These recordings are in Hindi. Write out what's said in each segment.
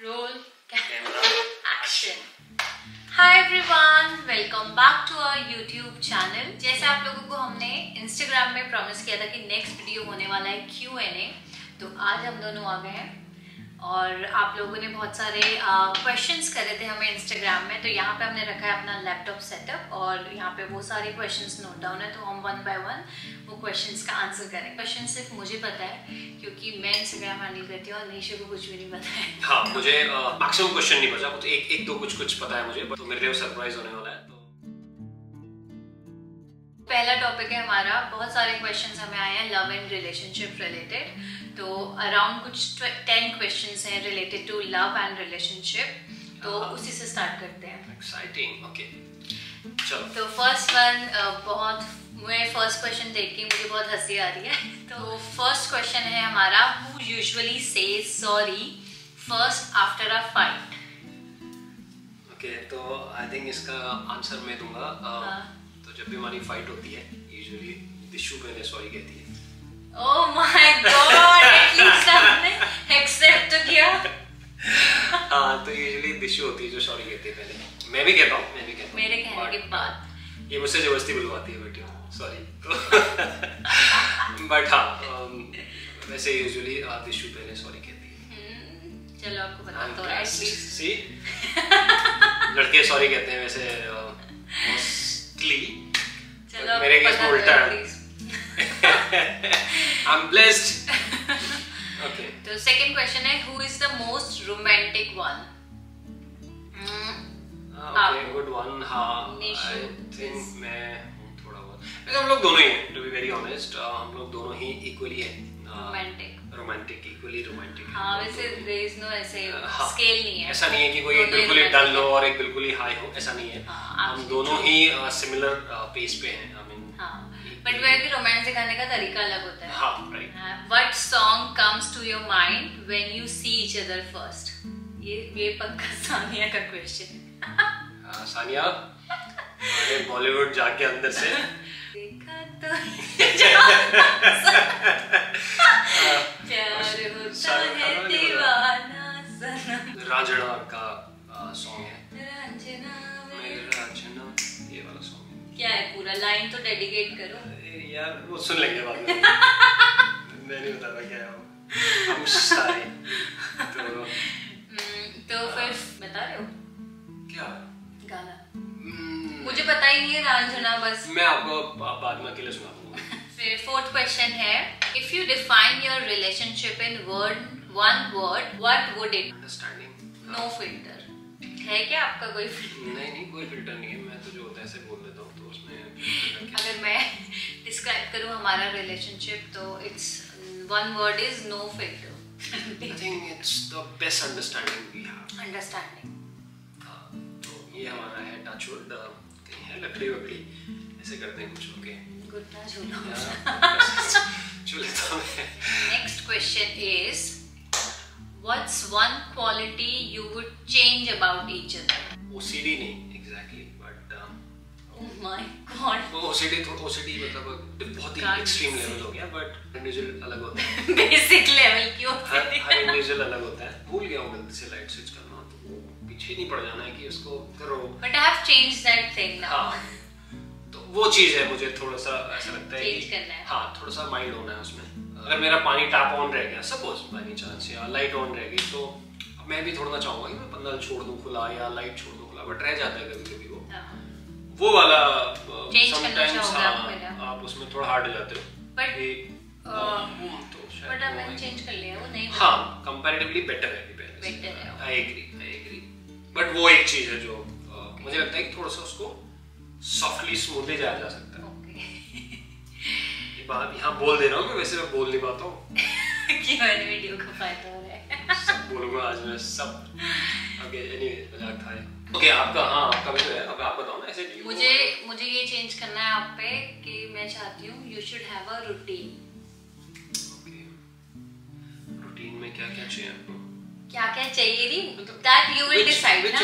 Roll camera action. Hi everyone, welcome back to our YouTube channel. जैसे आप लोगों को हमने Instagram में प्रॉमिस किया था कि नेक्स्ट वीडियो होने वाला है Q&A, तो आज हम दोनों आ गए हैं और आप लोगों ने बहुत सारे क्वेश्चंस करे थे हमें Instagram में, तो यहाँ पे हमने रखा है अपना लैपटॉप सेटअप और यहाँ पे वो सारे क्वेश्चंस नोट डाउन है, तो हम वन बाय वन वो क्वेश्चंस का आंसर करें। क्वेश्चन सिर्फ मुझे पता है क्योंकि मैं Instagram हैंडल करती हूँ और निशा को कुछ भी नहीं पता है। हाँ, मुझे मैक्सिमम क्वेश्चन नहीं पता, तो एक दो कुछ पता है मुझे, तो मेरे लिए सरप्राइज होने वाला है। तो पहला टॉपिक है हमारा, बहुत सारे क्वेश्चंस हमें आए हैं लव एंड रिलेशनशिप रिलेटेड, तो अराउंड कुछ 10 क्वेश्चंस हैं related to love and relationship, तो उसी से स्टार्ट करते हैं। एक्साइटिंग, ओके चलो। तो फर्स्ट वन मैं फर्स्ट क्वेश्चन देख के मुझे बहुत हंसी आ रही है। तो फर्स्ट क्वेश्चन है हमारा, who usually says sorry first after a fight? Okay, तो आई थिंक इसका आंसर मैं दूंगा। तो जब भी हमारी फाइट होती है यूजुअली दिशु पहले सॉरी कहती है। ओह माय गॉड, एटलीस्ट आपने एक्सेप्ट तो किया। हाँ, तो यूजुअली दिशु होती है जो सॉरी कहती है पहले। मैं भी कहता हूँ मेरे कहने के बाद ये मुझसे जबरदस्ती बुलवाती है बेटी सॉरी। बट हाँ, वैसे यूजुअली दिशु पहले सॉरी कहती है। चलो आपको बताता हूँ एटलीस्ट। सी लड़के सॉरी कहते हैं वैसे मोस्टली, चलो मेरे केस में उल्टा है। I'm blessed. Okay. तो सेकंड क्वेश्चन है, who is the most romantic one? Okay, good one. हाँ, I think मैं हूँ थोड़ा बहुत। लेकिन हम लोग दोनों ही हैं, to be very honest. हम लोग दोनों ही equally हैं। Romantic equally romantic. हाँ, वैसे there is no ऐसे स्केल नहीं है। ऐसा नहीं है कि कोई बिल्कुल ही डल हो और एक बिल्कुल ही हाई हो, ऐसा नहीं है। हम दोनों ही सिमिलर पेस पे हैं। I mean, बट वह भी रोमांस दिखाने का तरीका अलग होता है। हाँ, right. What song comes to your mind when you see each other first? ये पक्का सानिया का क्वेश्चन है। सानिया, अरे बॉलीवुड जाके अंदर से देखा तो प्यार होता है दीवाना सनम। रांझना का सॉन्ग है। रांझना ये वाला सॉन्ग है। क्या है पूरा लाइन तो डेडिकेट करो यार, वो सुन लेंगे बाद में। मैं नहीं बता क्या है वो। I'm sorry। तो फिर बता रहे हो क्या गाना? मुझे पता ही नहीं है रांझना, बस मैं आपको बाद में अकेले सुना दूंगा। फिर फोर्थ क्वेश्चन है, if you define your relationship in one word what would it? Understanding. No filter है क्या आपका? कोई फिल्टर? नहीं, कोई फिल्टर नहीं है। मैं तो जो होता है ऐसे बोल देता हूँ, तो उसमें अगर मैं डिस्क्राइब करूँ हमारा रिलेशनशिप, तो it's one word is no filter. I think it's the best understanding we have. Understanding. तो ये हमारा है टचवुड, कहीं है लकड़ी वकड़ी ऐसे करते हैं कुछ। ओके, घुटना झूलो। झूले तो next question is, what's one quality you would change about each other? OCD नहीं exactly, but oh my God, OCD मतलब बहुत ही एक्सट्रीम लेवल हो गया, बट इंडिविजुअल अलग होता है। बेसिक लेवल क्यों? हर इंडिविजुअल अलग होता है। भूल गया हूँ गलती से लाइट स्विच करना, तो पीछे नहीं पड़ जाना है कि उसको करो। But I have changed that thing now. हाँ, तो वो चीज है, मुझे थोड़ा सा ऐसा लगता है चेंज करना है। हाँ, थोड़ा सा माइंड होना है उसमें। अगर मेरा पानी टैप ऑन रह गया सपोज बाय एनी चांस, या लाइट ऑन रह गई, तो मैं भी थोड़ा चाहूंगा कि मैं नल छोड़ दूं खुला या लाइट छोड़ दूं खुला, बट रह जाता है कभी कभी वो वाला समटाइम्स। हाँ, आप उसमें थोड़ा हार्ड हो जाते हो, बट तो शायद अब मैंने चेंज कर लिया, वो नहीं। हाँ, कंपैरेटिवली बेटर है पहले से। I agree. बट वो एक चीज है जो मुझे लगता है कि थोड़ा सा उसको सॉफ्टली स्मूथली जाया जा सकता है। ये बात यहाँ बोल दे रहा हूँ मैं, वैसे मैं बोल नहीं पाता हूँ कि मैंने वीडियो का फायदा हो रहा है। सब बोलूँगा आज मैं सब। ओके, एनीवे मजाक था ये। ओके, आपका भी तो है, अब आप बताओ ना ऐसे। मुझे ये चेंज करना है आप पे कि मैं चाहती हूँ you should have a routine. Okay, routine में क्या चाहिए आपको? क्या चाहिए नहीं, दैट यू विल डिसाइड ना,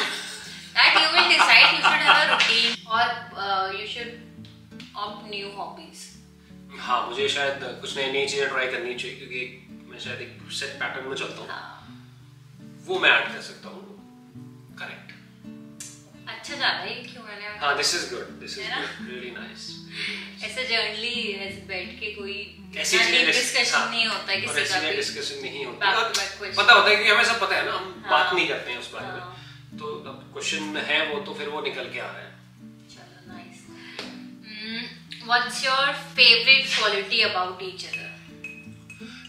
that you will decide. You should have a routine और you should opt new hobbies. हाँ, मुझे शायद कुछ नई चीजें ट्राई करनी चाहिए, क्योंकि मैं शायद एक सेट पैटर्न में चलता हूँ। वो मैं ऐड कर सकता हूँ। करेक्ट, अच्छा जा रहा है क्यों मैंने। हाँ, this is good, this is good, really nice. ऐसे जर्नली ऐसे बैठ के कोई ऐसी डिस्कशन नहीं होता है किसी का भी, डिस्कशन नहीं होता, पता होता है कि हमें सब पता है ना, हम बात नहीं करते हैं उस बारे में, तो अब क्वेश्चन है वो तो फिर वो निकल के आ रहा है। चलो nice. What's your favourite quality about each other?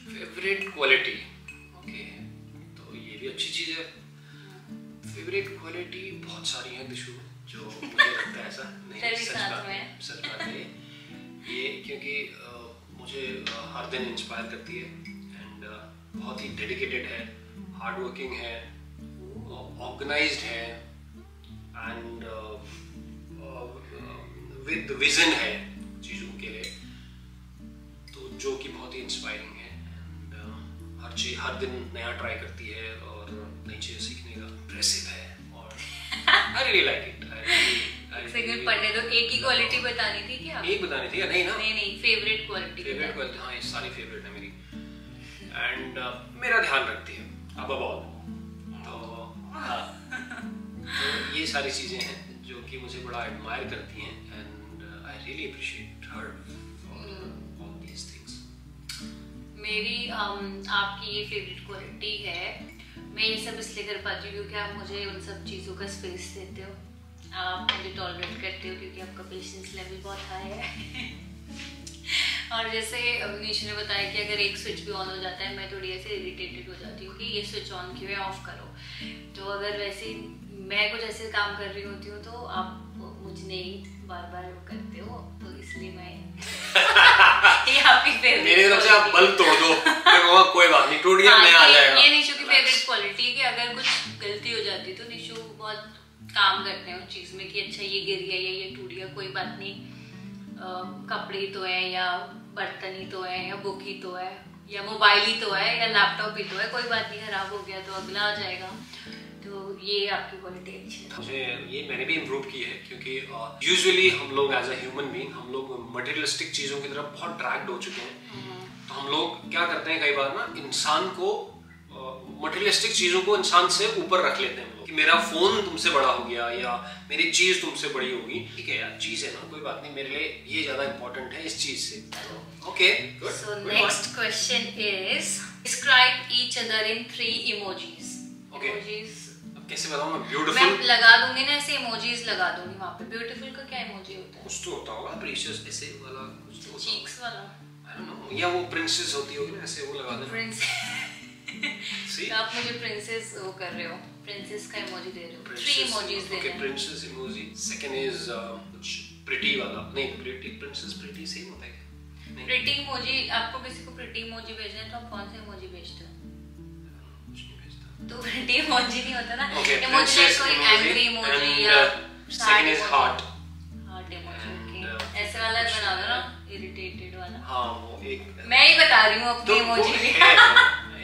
Favourite quality, okay, तो ये भी अच्छी चीज है। फेवरेट क्वालिटी बहुत सारी है दिशु, जो मुझे लगता है ऐसा नहीं, सच बात है ये, क्योंकि मुझे हर दिन इंस्पायर करती है एंड बहुत ही डेडिकेटेड है, हार्ड वर्किंग है, ऑर्गेनाइज्ड है एंड विद विजन है चीज़ों के लिए, तो जो कि बहुत ही इंस्पायरिंग है एंड हर चीज हर दिन नया ट्राई करती है और नई चीज़ें सीखने का इम्प्रेसिव है और I really like it. Second पढ़ने दो, एक ही क्वालिटी बतानी थी क्या? एक बतानी थी या नहीं ना? नहीं, फेवरेट क्वालिटी। फेवरेट क्वालिटी, हाँ, ये सारी फेवरेट है मेरी एंड मेरा ध्यान रखती है अबव ऑल, तो हाँ, तो ये सारी चीजें हैं जो कि मुझे बड़ा एडमायर करती हैं and I really appreciate her for all these things. मेरी आपकी ये फेवरेट क्वालिटी है, मैं ये सब इसलिए कर पाती हूँ क्योंकि आप मुझे उन सब चीज़ों का स्पेस देते हो, आप मुझे टॉलरेट करते हो क्योंकि आपका पेशेंस लेवल बहुत हाई है। और जैसे निशु ने बताया कि अगर एक स्विच भी ऑन हो जाता है मैं थोड़ी ऐसे इरिटेटेड हो जाती हूँ कि ये स्विच ऑन क्यों है, ऑफ करो। तो अगर वैसे मैं कुछ ऐसे काम कर रही होती हूँ तो आप मुझे नहीं बार बार करते हो, तो इसलिए मैं ये आपकी फेवरेट, मेरी तरफ से आप बल्ब तोड़ दो, मैं कहूँगा कोई बात नहीं, टूट गया, मैं आ जाएगा। ये निशु की फेवरेट क्वालिटी है कि अगर कुछ गलती हो जाती है तो निशु बहुत काम करते हैं उस चीज में कि अच्छा ये गिर गया या ये टूट गया, कोई बात नहीं, कपड़े तो है या बर्तन ही तो है या बुक ही तो है या मोबाइल ही तो है या लैपटॉप ही तो है, कोई बात नहीं, खराब हो गया तो अगला आ जाएगा। तो ये आपकी क्वालिटी अच्छी है। मुझे ये मैंने भी इम्प्रूव की है क्योंकि यूजुअली हम लोग एज अ ह्यूमन बीइंग हम लोग मटेरियलिस्टिक चीज़ों की तरफ बहुत ड्रैग्ड हो चुके हैं। तो हम लोग क्या करते हैं कई बार ना, इंसान को मटेरियलिस्टिक चीज़ों को इंसान से ऊपर रख लेते हैं कि मेरा फोन तुमसे बड़ा हो गया या मेरी चीज़ तुमसे बड़ी होगी। ठीक है यार, चीज़ है ना, कोई बात नहीं, मेरे लिए ये ज़्यादा इम्पोर्टेंट है इस चीज़ से। Okay, good. So next question is describe each other in 3 emojis. Emojis कैसे बताऊं मैं? ब्यूटीफुल मैं लगा दूंगी ना, ऐसे इमोजीज लगा दूंगी वहां पे। ब्यूटीफुल का क्या इमोजी होता है? कुछ तो होता होगा, प्रीशियस ऐसे वाला कुछ तो, चीक्स वाला, आई डोंट नो, या वो प्रिंसेस होती होगी ना, ऐसे वो लगा देना। प्रिंसेस आप मुझे प्रिंसेस वो कर रहे हो, प्रिंसेस का इमोजी दे रहे हो। 3 इमोजीज दे रहे हो। Okay, princess emoji. Second is कुछ प्रिटी वाला, नहीं, प्रिटी, प्रिंसेस प्रिटी सेम होता है क्या? प्रिटी इमोजी, आपको किसी को प्रिटी इमोजी भेजना है तो आप कौन सा इमोजी भेजते हो? तो प्रिटी इमोजी नहीं होता ना, इमोजी लाइक कोई एंग्री इमोजी या second is heart, heart emoji. Okay, ऐसे वाला बना दो ना, इरिटेटेड वाला। हां, वो एक मैं ही बता रही हूं अपनी इमोजी भी।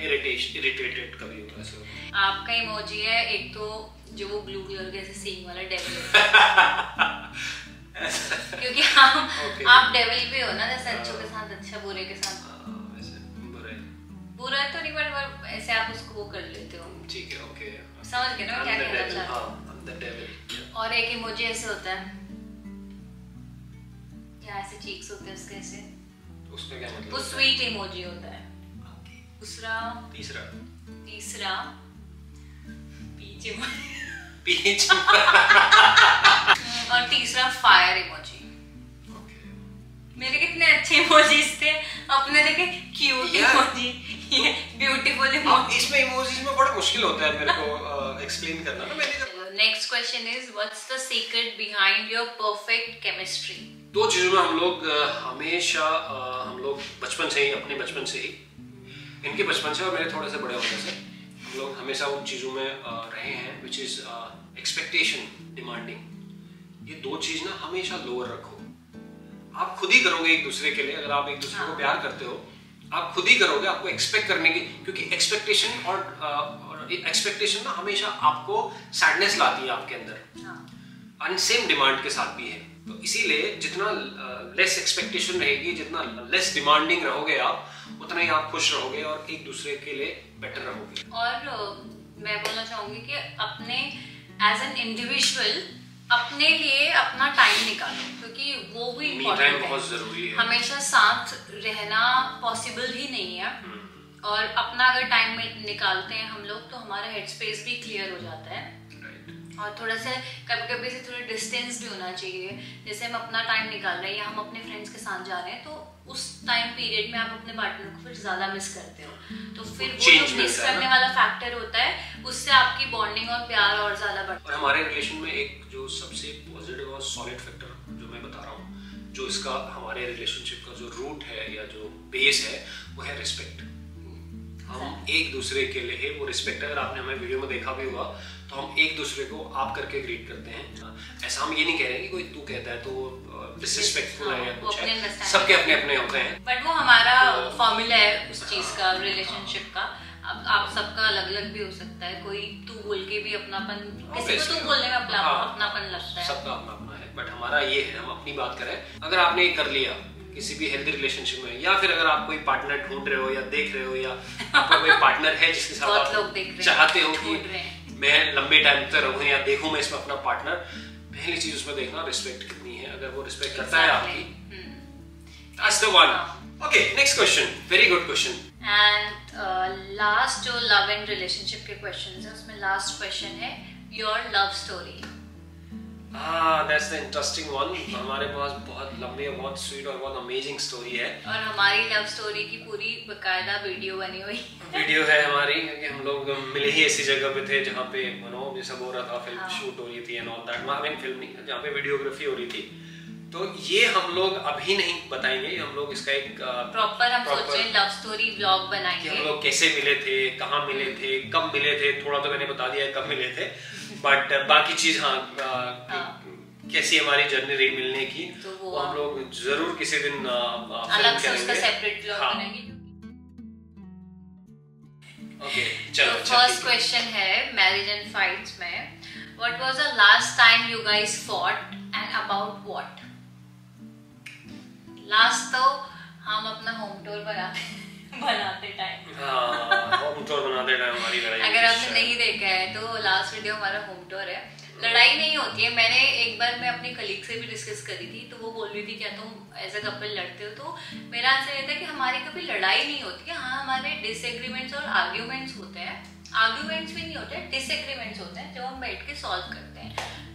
इरिटेटेड कभी होता है ऐसे। आपका इमोजी है एक तो जो वो ब्लू कलर के ऐसे सींग वाला डेविल, क्योंकि आप डेविल भी हो ना, जैसे अच्छों के साथ अच्छा, बुरे के साथ बुरा तो नहीं, बट ऐसे आप उसको वो कर लेते हो। ठीक है, ओके, समझ गए ना क्या कहना चाहता हूं? I'm the devil। और एक इमोजी ऐसे होता है, या ऐसे चीक्स होते हैं उसके ऐसे, उसका क्या मतलब? वो स्वीट इमोजी होता है। दूसरा, तीसरा पीच पीच और तीसरा फायर इमोजी। मेरे कितने अच्छे इमोजीज थे, अपने देखे क्यूट इमोजी, ये ब्यूटीफुल इमोजी। इसमें इमोजीज में बड़ा मुश्किल होता है मेरे को एक्सप्लेन करना ना। मैंने next question is what's the secret behind your perfect chemistry? 2 चीजों में हम लोग हमेशा हम लोग बचपन से ही, अपने बचपन से ही, इनके बचपन से और मेरे थोड़े से बड़े होने से हम लोग हमेशा उन चीजों में रहे हैं, विच इज एक्सपेक्टेशन, डिमांडिंग। ये 2 चीज ना हमेशा लोअर रखो। आप खुद ही करोगे एक दूसरे के लिए, अगर आप एक दूसरे को प्यार करते हो आप खुद ही करोगे, आपको एक्सपेक्ट करने की, क्योंकि एक्सपेक्टेशन और एक्सपेक्टेशन ना हमेशा आपको सैडनेस लाती है आपके अंदर। एंड सेम डिमांड के साथ भी है, तो इसीलिए जितना लेस एक्सपेक्टेशन रहेगी, जितना लेस डिमांडिंग रहोगे आप, उतना ही आप खुश रहोगे और एक दूसरे के लिए बेटर रहोगे। और मैं बोलना चाहूंगी कि अपने एज एन इंडिविजुअल अपने लिए अपना टाइम निकालो, क्योंकि वो भी इम्पोर्टेंट है। बहुत जरूरी है। हमेशा साथ रहना पॉसिबल ही नहीं है, और अपना अगर टाइम निकालते हैं हम लोग तो हमारा हेड स्पेस भी क्लियर हो जाता है। और थोड़ा सा कभी कभी से थोड़ा डिस्टेंस भी होना चाहिए। जैसे हम अपना टाइम निकाल रहे हैं या हम अपने फ्रेंड्स के साथ जा रहे हैं, तो उस टाइम पीरियड में आप अपने पार्टनर को फिर ज्यादा मिस करते हो, तो फिर वो जो मिस करने वाला फैक्टर होता है उससे आपकी बॉन्डिंग और प्यार और ज्यादा बढ़ता है। और हमारे रिलेशन में एक जो सबसे पॉजिटिव और सॉलिड फैक्टर जो मैं बता रहा हूँ, जो इसका हमारे रिलेशनशिप का जो रूट है या जो बेस है, वो है रिस्पेक्ट। हम एक दूसरे के लिए वो रिस्पेक्ट, अगर आपने हमें वीडियो में देखा भी होगा, तो हम एक दूसरे को आप करके ग्रीट करते हैं। ऐसा हम ये नहीं कह रहे कि कोई तू कहता है तो डिसरिस्पेक्टफुल है या कुछ है, सबके अपने अपने होते हैं। बट वो हमारा फॉर्मूला है उस चीज का, रिलेशनशिप का। अब आप सबका अलग अलग भी हो सकता है, कोई तू बोल के भी अपनापन, किसी को तू बोलने में अपनापन लगता है, सबका अपना अपना है। बट हमारा ये है, हम अपनी बात करें, अगर आपने कर लिया किसी भी हेल्दी रिलेशनशिप में, या फिर अगर आप कोई पार्टनर ढूंढ रहे हो या देख रहे हो, या आपका कोई पार्टनर है जिसके साथ आप चाहते हो कि मैं लंबे टाइम तक रहूं या देखूं मैं इसमें अपना पार्टनर, पहली चीज उसमें देखना रिस्पेक्ट कितनी है। अगर वो रिस्पेक्ट करता है आपकी, that's the one. Okay, next question. Very good question. And last जो love and relationship के questions है, उसमें last question है your love story. That's the interesting one. हमारे पास बहुत लंबी और बहुत स्वीट और बहुत अमेजिंग स्टोरी है, और हमारी लव स्टोरी की पूरी बकायदा वीडियो बनी हुई वीडियो है हमारी, क्योंकि हम लोग मिले ही ऐसी जगह पे थे जहाँ पे ये सब हो रहा था, फिल्म शूट हो रही थी and all that. I mean film नहीं, जहाँ पे वीडियोग्राफी हो रही थी। तो ये हम लोग अभी नहीं बताएंगे, हम लोग इसका एक प्रॉपर हम सोच रहे हैं लव स्टोरी व्लॉग बनाएंगे, हम लोग कैसे मिले थे, कहाँ मिले थे, कब मिले थे। थोड़ा तो मैंने बता दिया है कब मिले थे, बट बाकी चीज कैसी हमारी जर्नी रही मिलने की, तो वो हम लोग जरूर किसी दिन अलग से उसका सेपरेट व्लॉग बनाएंगे। ओके, चलो। फर्स्ट क्वेश्चन है मैरिज एंड फाइट्स में, what was the last time you guys fought and about what? Last तो हम अपना होम टूर बनाते टाइम होम टूर बनाते टाइम हमारी लड़ाई, अगर आपने नहीं देखा है तो लास्ट वीडियो हमारा होम टूर है। लड़ाई नहीं होती है, मैंने एक बार मैं अपनी कलीग से भी डिस्कस करी थी, तो वो बोल रही थी क्या तुम एज अ कपल लड़ते हो? तो मेरा आंसर ये था कि हमारी कभी लड़ाई नहीं होती है। हाँ, हमारे डिसएग्रीमेंट्स और आर्ग्यूमेंट्स होते हैं, आर्ग्यूमेंट्स भी नहीं होते हैं, डिसएग्रीमेंट्स होते हैं जो हम बैठ के सॉल्व करते हैं।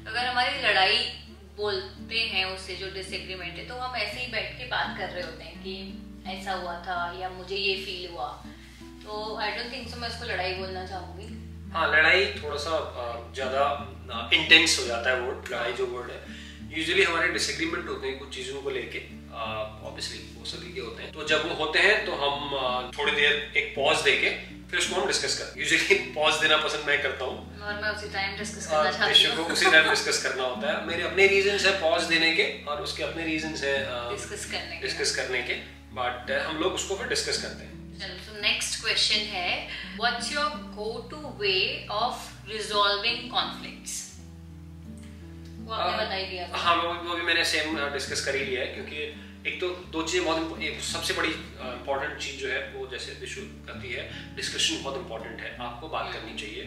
अगर हमारी लड़ाई बोलते हैं उससे जो डिसएग्रीमेंट है, तो हम ऐसे ही बैठ के बात कर रहे होते हैं कि ऐसा हुआ था या मुझे ये फील हुआ। तो आई डोंट थिंक सो मैं इसको लड़ाई बोलना चाहूंगी। हाँ, लड़ाई थोड़ा सा ज्यादा इंटेंस हो जाता है वर्ड, लड़ाई जो वर्ड है। यूजुअली हमारे डिसएग्रीमेंट होते हैं कुछ चीजों को लेके, ऑब्वियसली वो सभी के होते हैं। तो जब वो होते हैं तो हम थोड़ी देर एक पॉज देके फिर उसको हम डिस्कस करते हैं। यूजुअली पॉज देना पसंद मैं करता हूँ, और मैं उसी टाइम डिस्कस करना चाहती हूँ। उसी टाइम डिस्कस करना होता है। मेरे अपने रीजंस है पॉज देने के, और उसके अपने रीजंस है डिस्कस करने के, बट हम लोग उसको फिर डिस्कस करते हैं। So next question है, what's your go-to way of resolving conflicts? वो आपने बता ही दिया। हाँ, वो भी मैंने सेम डिस्कस कर ही लिया है, क्योंकि एक तो दो चीजें बहुत, एक सबसे बड़ी इंपॉर्टेंट चीज जो है वो जैसे विशु कहती है, डिस्कशन बहुत इंपॉर्टेंट है। आपको बात करनी चाहिए।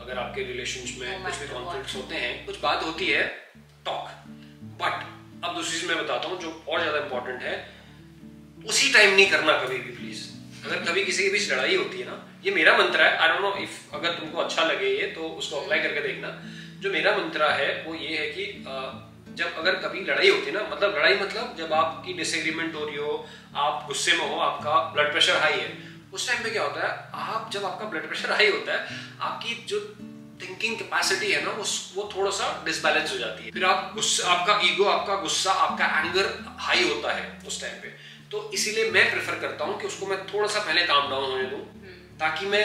अगर आपके रिलेशंस में कुछ भी कॉन्फ्लिक्ट्स होते हैं, कुछ बात होती है, टॉक। बट अब दूसरी चीज मैं बताता हूँ जो और ज्यादा इंपॉर्टेंट है, उसी टाइम नहीं करना कभी भी प्लीज। अगर कभी किसी के बीच लड़ाई होती है ना, ये मेरा मंत्र है, आई डोंट नो इफ अगर तुमको अच्छा लगे ये तो उसको अप्लाई करके देखना। जो मेरा मंत्र है वो ये है कि जब अगर कभी लड़ाई होती है ना, मतलब जब आपकी डिसएग्रीमेंट हो रही हो, आप गुस्से में हो, आपका ब्लड प्रेशर हाई है, उस टाइम पे क्या होता है, जब आपका ब्लड प्रेशर हाई होता है, आपकी जो थिंकिंग कैपेसिटी है ना वो थोड़ा सा डिसबैलेंस हो जाती है। फिर आपका ईगो, आपका गुस्सा, आपका एंगर हाई होता है उस टाइम पे। तो इसीलिए मैं प्रेफर करता हूँ कि उसको मैं थोड़ा सा पहले काम डाउन होने दूं, ताकि मैं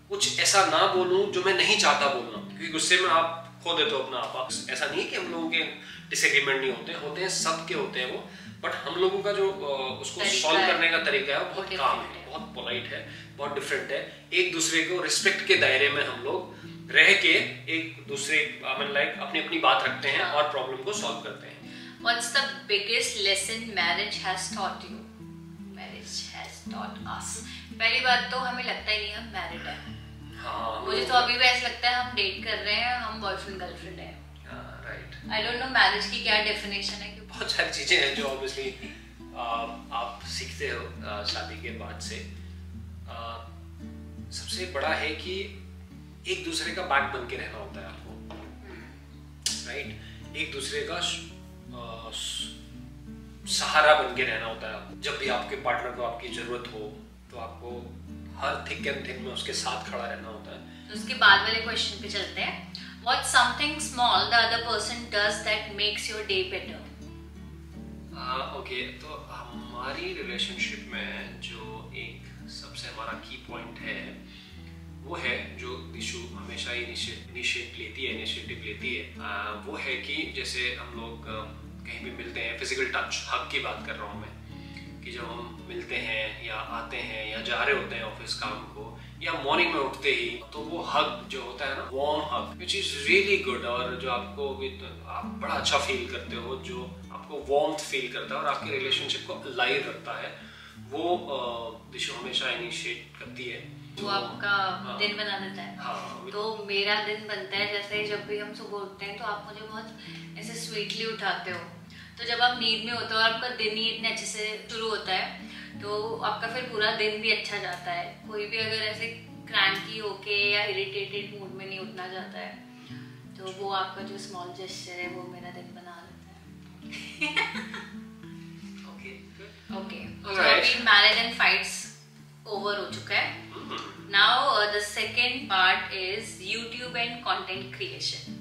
कुछ ऐसा ना बोलूं जो मैं नहीं चाहता बोलना, क्योंकि गुस्से में आप खो देते हो अपना आप। ऐसा नहीं है कि हम लोगों के डिसएग्रीमेंट नहीं होते हैं, सबके होते हैं वो, बट हम लोगों का जो उसको सॉल्व करने का तरीका है वो बहुत काम है, बहुत पोलाइट है, बहुत डिफरेंट है। एक दूसरे को रिस्पेक्ट के दायरे में हम लोग रह के एक दूसरे अपनी अपनी बात रखते हैं और प्रॉब्लम को सॉल्व करते हैं। What's the biggest lesson marriage has taught you? Marriage has taught us. पहली बात तो हमें लगता ही नहीं हम मैरिड हैं। हाँ, मुझे तो अभी भी ऐसा लगता है हम डेट कर रहे हैं, हम बॉयफ्रेंड गर्लफ्रेंड है। Right. I don't know marriage की क्या डेफिनेशन है, क्योंकि बहुत सारी चीजें हैं जो ऑब्वियसली आप सीखते हो शादी के बाद से। सबसे बड़ा है कि एक दूसरे का बैक बन के रहना होता है आपको, राइट। एक दूसरे का सहारा बन के रहना होता है। जब भी आपके पार्टनर को आपकी जरूरत हो तो आपको हर थिक एंड थिन में उसके साथ खड़ा रहना होता है। तो उसके बाद वाले क्वेश्चन पे चलते हैं। What's something small the other person does that makes your day better? Okay, तो हमारी रिलेशनशिप में जो एक सबसे हमारा की पॉइंट है वो है, जो दिशु हमेशा इनिशिएटिव लेती है, वो है कि जैसे हम लोग कहीं भी मिलते हैं, फिजिकल टच, हग की बात कर रहा हूँ मैं, कि जब हम मिलते हैं या आते हैं या जा रहे होते हैं ऑफिस काम को, या मॉर्निंग में उठते ही, तो वो हग जो होता है ना, warm hug, which is really good, और जो आपको आप बड़ा अच्छा फील करते हो, जो आपको वार्मथ फील करता है और आपके रिलेशनशिप को अलाइव रखता है, वो दिशु हमेशा इनिशिएट करती है। वो आपका दिन बना देता है। हाँ, तो मेरा दिन बनता है जैसे जब भी हम सुबह उठते हैं तो आप मुझे बहुत ऐसे स्वीटली उठाते हो, तो जब आप नींद में होते हो और आपका दिन ही इतने अच्छे से शुरू होता है तो आपका फिर पूरा दिन भी अच्छा जाता है। कोई भी अगर ऐसे क्रैंकी होके या इरिटेटेड मूड में नहीं उठना चाहता है, तो वो आपका जो स्मॉल जेस्चर है वो मेरा दिन बना देता है। ओके, तो अभी मैरिज एंड फाइट्स ओवर हो चुका है। Now the second part is YouTube and content creation.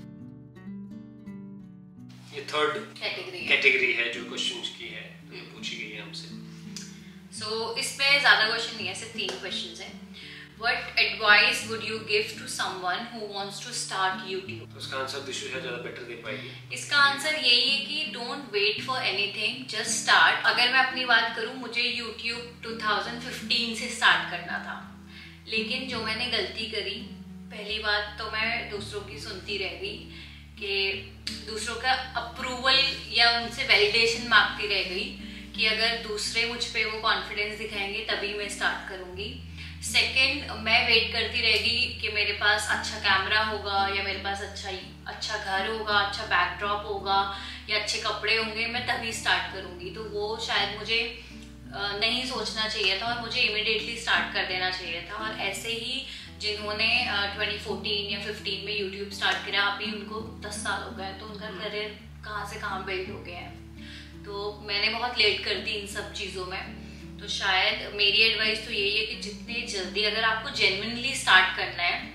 ये थर्ड कैटेगरी है जो क्वेश्चंस की है, जो पूछी गई है हमसे। सो इसमें ज्यादा क्वेश्चन नहीं है, सिर्फ 3 क्वेश्चंस हैं। What advice would you give to someone who wants to start YouTube? तो उसका आंसर दिशु है ज्यादा बेटर दे पाएगी। इसका आंसर यही है कि don't wait for anything, just start. अगर मैं अपनी बात करूं, मुझे YouTube 2015 से स्टार्ट करना था, लेकिन जो मैंने गलती करी, पहली बात तो मैं दूसरों की सुनती रह गई, कि दूसरों का अप्रूवल या उनसे वैलिडेशन मांगती रह गई कि अगर दूसरे मुझ पे वो कॉन्फिडेंस दिखाएंगे तभी मैं स्टार्ट करूंगी। सेकंड, मैं वेट करती रहेगी कि मेरे पास अच्छा कैमरा होगा या मेरे पास अच्छा घर होगा, अच्छा बैकड्रॉप होगा या अच्छे कपड़े होंगे, मैं तभी स्टार्ट करूंगी। तो वो शायद मुझे नहीं सोचना चाहिए था और मुझे इमिडिएटली स्टार्ट कर देना चाहिए था। और ऐसे ही जिन्होंने 2014 या 15 में यूट्यूब स्टार्ट किया, अभी उनको 10 साल हो गए, तो उनका करियर कहाँ से कहाँ बिल्ड हो गया है। तो मैंने बहुत लेट कर दी इन सब चीज़ों में। तो शायद मेरी एडवाइस तो यही है कि जितने जल्दी, अगर आपको जेन्युइनली स्टार्ट करना है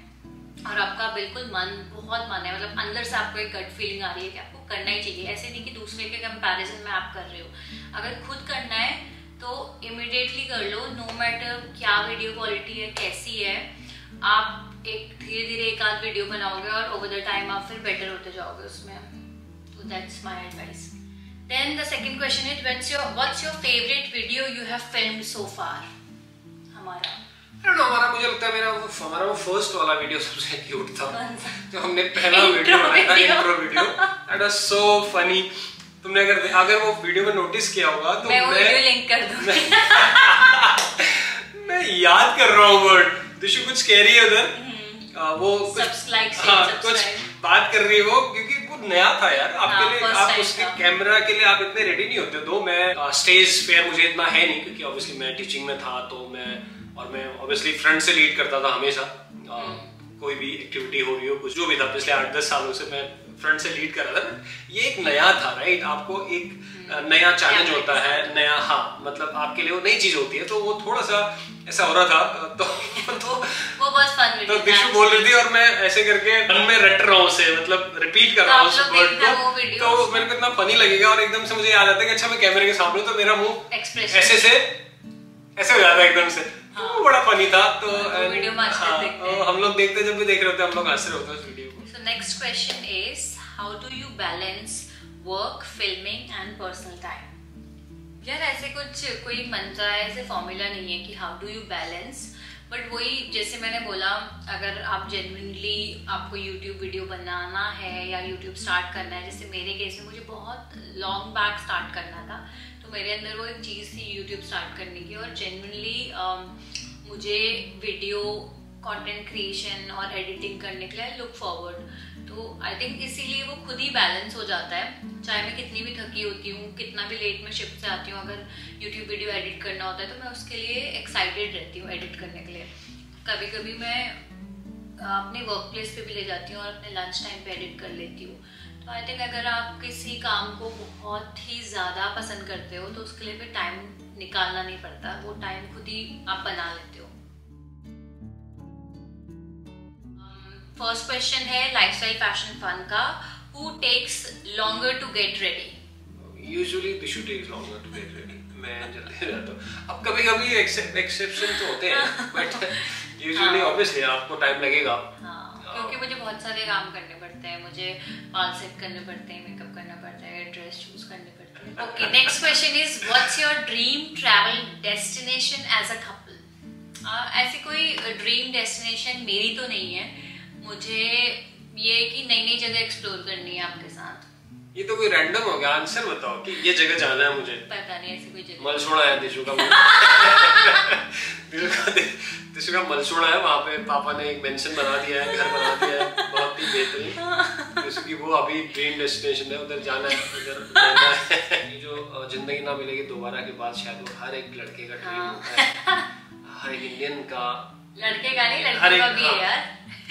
और आपका बिल्कुल बहुत मन है, मतलब अंदर से आपको एक गट फीलिंग आ रही है कि आपको करना ही चाहिए, ऐसे नहीं कि दूसरे के कंपैरिजन में आप कर रहे हो। अगर खुद करना है तो इमिडिएटली कर लो, नो मैटर क्या वीडियो क्वालिटी है, कैसी है। आप एक धीरे धीरे एक आध वीडियो बनाओगे और ओवर द टाइम आप फिर बेटर होते जाओगे उसमें। तो that's my advice. Then the second question is, what's your favorite video you have filmed so far? हमारा हमारा मुझे लगता है हमारा वो फर्स्ट वाला वीडियो सबसे क्यूट था, जो हमने पहला वीडियो बनाया था, intro video. That was so funny। तुमने अगर वो वीडियो में नोटिस किया होगा तो मैं वो वीडियो लिंक कर दूंगी। मैं याद कर रहा हूँ वर्ड, दिशु कुछ कह रही है उधर, वो कुछ बात कर रही है वो, क्योंकि वो नया था यार आपके लिए, आप उसके कैमरा के लिए आप इतने रेडी नहीं होते। तो मैं स्टेज फेयर मुझे इतना है नहीं, क्योंकि ऑब्वियसली मैं टीचिंग में था, तो मैं ऑब्वियसली फ्रंट से लीड करता था हमेशा। कोई भी एक्टिविटी हो रही हो, कुछ जो भी था, पिछले 8-10 सालों से मैं फ्रंट से लीड कर रहा था। ये एक नया था, राइट। आपको एक नया चैलेंज होता है, नया, हाँ, मतलब आपके लिए वो नई चीज होती है, तो वो थोड़ा सा ऐसा हो रहा था। तो वो बहुत फन तो दिशु बोल रही थी और मैं ऐसे करके मन में रट रहा हूँ उसे, मतलब रिपीट कर रहा हूँ उस वर्ड को, तो मेरे को इतना फनी लगेगा। और एकदम से मुझे याद आता है कि अच्छा मैं कैमरे के सामने, तो मेरा मुंह ऐसे हो जाता है एकदम से। तो बड़ा फनी था। तो हम लोग देखते, जब भी देख रहे होते हम लोग हंस रहे होते हैं उस वीडियो को। So next question is, how do you balance work, filming and personal time? यार ऐसे कोई मंत्र है, ऐसे फॉर्मूला नहीं है कि how do you balance, but वही जैसे मैंने बोला, अगर आप जेन्युइनली आपको यूट्यूब वीडियो बनाना है या यूट्यूब स्टार्ट करना है, जैसे मेरे केस में मुझे बहुत लॉन्ग बैक स्टार्ट करना था, तो मेरे अंदर वो एक चीज़ थी यूट्यूब स्टार्ट करने की, और जेन्युइनली मुझे वीडियो कंटेंट क्रिएशन और एडिटिंग करने के लिए आई लुक फॉरवर्ड। तो आई थिंक इसीलिए वो खुद ही बैलेंस हो जाता है। चाहे मैं कितनी भी थकी होती हूँ, कितना भी लेट में शिफ्ट से आती हूँ, अगर यूट्यूब वीडियो एडिट करना होता है तो मैं उसके लिए एक्साइटेड रहती हूँ एडिट करने के लिए। कभी कभी मैं अपने वर्क प्लेस पे भी ले जाती हूँ और अपने लंच टाइम पे एडिट कर लेती हूँ। तो आई थिंक अगर आप किसी काम को बहुत ही ज़्यादा पसंद करते हो तो उसके लिए फिर टाइम निकालना नहीं पड़ता, वो टाइम खुद ही आप बना लेते हो। फर्स्ट क्वेश्चन है लाइफस्टाइल फैशन फन का, who takes longer to get ready? Usually Dishu takes longer to get ready. मैं जल्दी रहता हूँ। अब कभी कभी एक्सेप्शन तो होते हैं, बट यूजुअली ऑब्वियसली आपको टाइम लगेगा। क्योंकि मुझे बहुत सारे काम करने पड़ते हैं, मुझे बाल सेट करने पड़ते हैं, मेकअप करना पड़ता है, ड्रेस चूज करने पड़ते हैं। Okay, next question is what's your dream travel destination as a couple? ऐसी कोई ड्रीम डेस्टिनेशन मेरी तो नहीं है, मुझे ये कि नई नई जगह एक्सप्लोर करनी है आपके साथ। ये तो कोई रैंडम हो गया, आंसर बताओ कि ये जगह जाना है मुझे। पता नहीं ऐसी कोई जगह। मलसोड़ा है दिशु का दिशु का मलसोड़ा है, वहाँ पे पापा ने एक मेंशन बना दिया है, घर बना दिया है, बहुत ही बेहतरीन। दिशु की वो अभी ड्रीम डेस्टिनेशन है, उधर जाना है, उधर रहना है। ये जो जिंदगी ना मिलेगी दोबारा के बाद शायद वो हर एक लड़के का ड्रीम होता है, हर एक इंडियन का, लड़के का नहीं लड़की का भी है यार,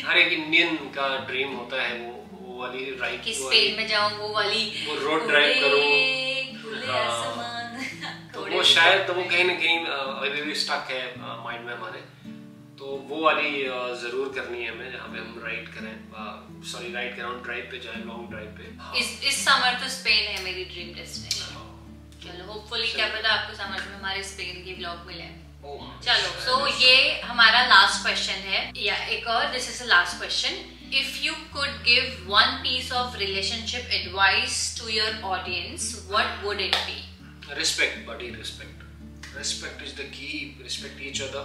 हर एक इंडियन का ड्रीम होता है वो वाली राइड, कि स्पेन में जाऊं, वो वाली वो रोड ड्राइव करूं, तो वो शायद तो वो कहीं ना कहीं अभी भी स्टक है माइंड में हमारे। तो वो वाली जरूर करनी है हमें, जहाँ पे हम राइड करें, सॉरी राइड करें, ड्राइव पे जाएं, लॉन्ग ड्राइव पे। इस समर तो स्पेन है मेरी ड्रीम डेस्टिनेशन। चलो होपफुली क्या पता आपको समर में हमारे स्पेन की व्लॉग मिले। चलो, सो ये हमारा लास्ट क्वेश्चन है, या एक और, this is the last question. If you could give one piece of relationship advice to your audience, what would it be? Respect, buddy, respect. Respect is the key. Respect each other.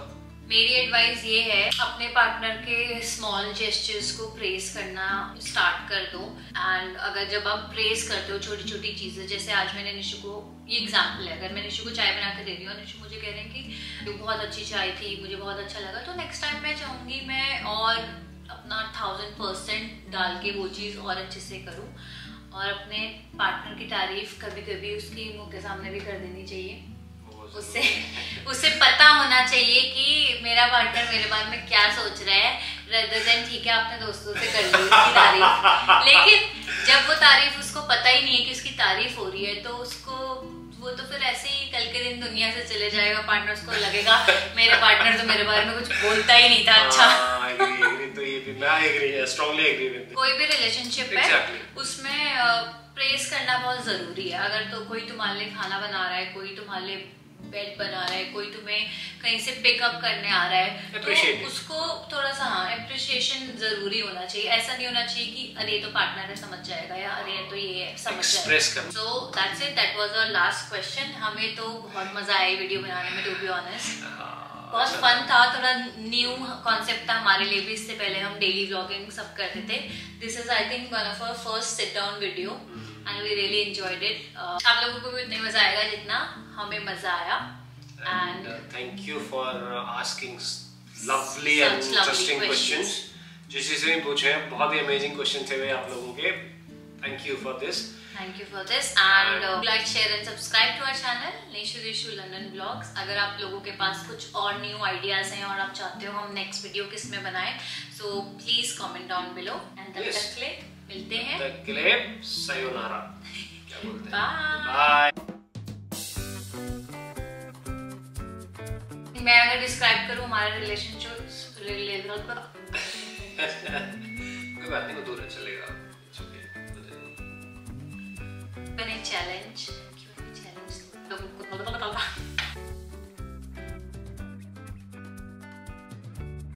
मेरी एडवाइस ये है, अपने पार्टनर के स्मॉल जेस्चर्स को प्रेस करना स्टार्ट कर दो। एंड अगर जब आप प्रेस करते हो छोटी छोटी चीजें, जैसे आज मैंने निशु को, ये एग्जांपल है, अगर मैं निशु को चाय बना के दे रही हूँ, निशु मुझे कह रहे हैं कि बहुत अच्छी चाय थी, मुझे बहुत अच्छा लगा, तो नेक्स्ट टाइम मैं चाहूंगी मैं और अपना 1000% डाल के वो चीज़ और अच्छे से करूँ। और अपने पार्टनर की तारीफ कभी कभी उसकी मुंह के सामने भी कर देनी चाहिए। उसे पता होना चाहिए कि मेरा पार्टनर मेरे बारे में क्या सोच रहा है, rather than ठीक है आपने दोस्तों से कर ली उसकी तारीफ, लेकिन जब वो तारीफ उसको पता ही नहीं है कि उसकी तारीफ हो रही है, तो उसको वो तो फिर ऐसे ही कल के दिन दुनिया से चले जाएगा। पार्टनर उसको लगेगा मेरे पार्टनर तो मेरे बारे में कुछ बोलता ही नहीं था अच्छा। तो ये भी मैं एग्री है, स्ट्रांगली एग्री विद। कोई भी रिलेशनशिप है उसमें प्रेस करना बहुत जरूरी है। अगर तो कोई तुम्हारे लिए खाना बना रहा है, कोई तुम्हारे लिए बेड बना रहा है, कोई तुम्हें कहीं से पिकअप करने आ रहा है, तो उसको थोड़ा सा अप्रिशिएशन जरूरी होना चाहिए। ऐसा नहीं होना चाहिए कि अरे तो पार्टनर है समझ जाएगा, या अरे तो ये समझ जाएगा। So that's it, that was our last question. हमें तो बहुत मजा आया वीडियो बनाने में, टू बी ऑनेस्ट बहुत फन था, थोड़ा न्यू कॉन्सेप्ट था हमारे लिए भी। इससे पहले हम डेली व्लॉगिंग सब करते थे। This is I think one of our first sit down video and we really enjoyed it. आप लोगों को भी उतना मजा आएगा जितना हमें मजा आया। And thank you for asking lovely and interesting questions. जिस चीज़ में पूछे हैं, बहुत ही amazing questions थे आप लोगों के। Thank you for this. Thank you for this and like, share and subscribe to our channel Nishu Dishu London Vlogs। अगर आप लोगों के पास कुछ और न्यू आइडियाज हैं और आप चाहते हो हम नेक्स्ट वीडियो किस में बनाएं, so please comment down below and तब तक के लिए मिलते हैं, तब तक के लिए सायोनारा। क्या बोलते हैं? बाय। मैं अगर डिस्क्राइब करूं हमारा रिलेशनशिप कोई बात नहीं, वो दूर चलेगा। चैलेंज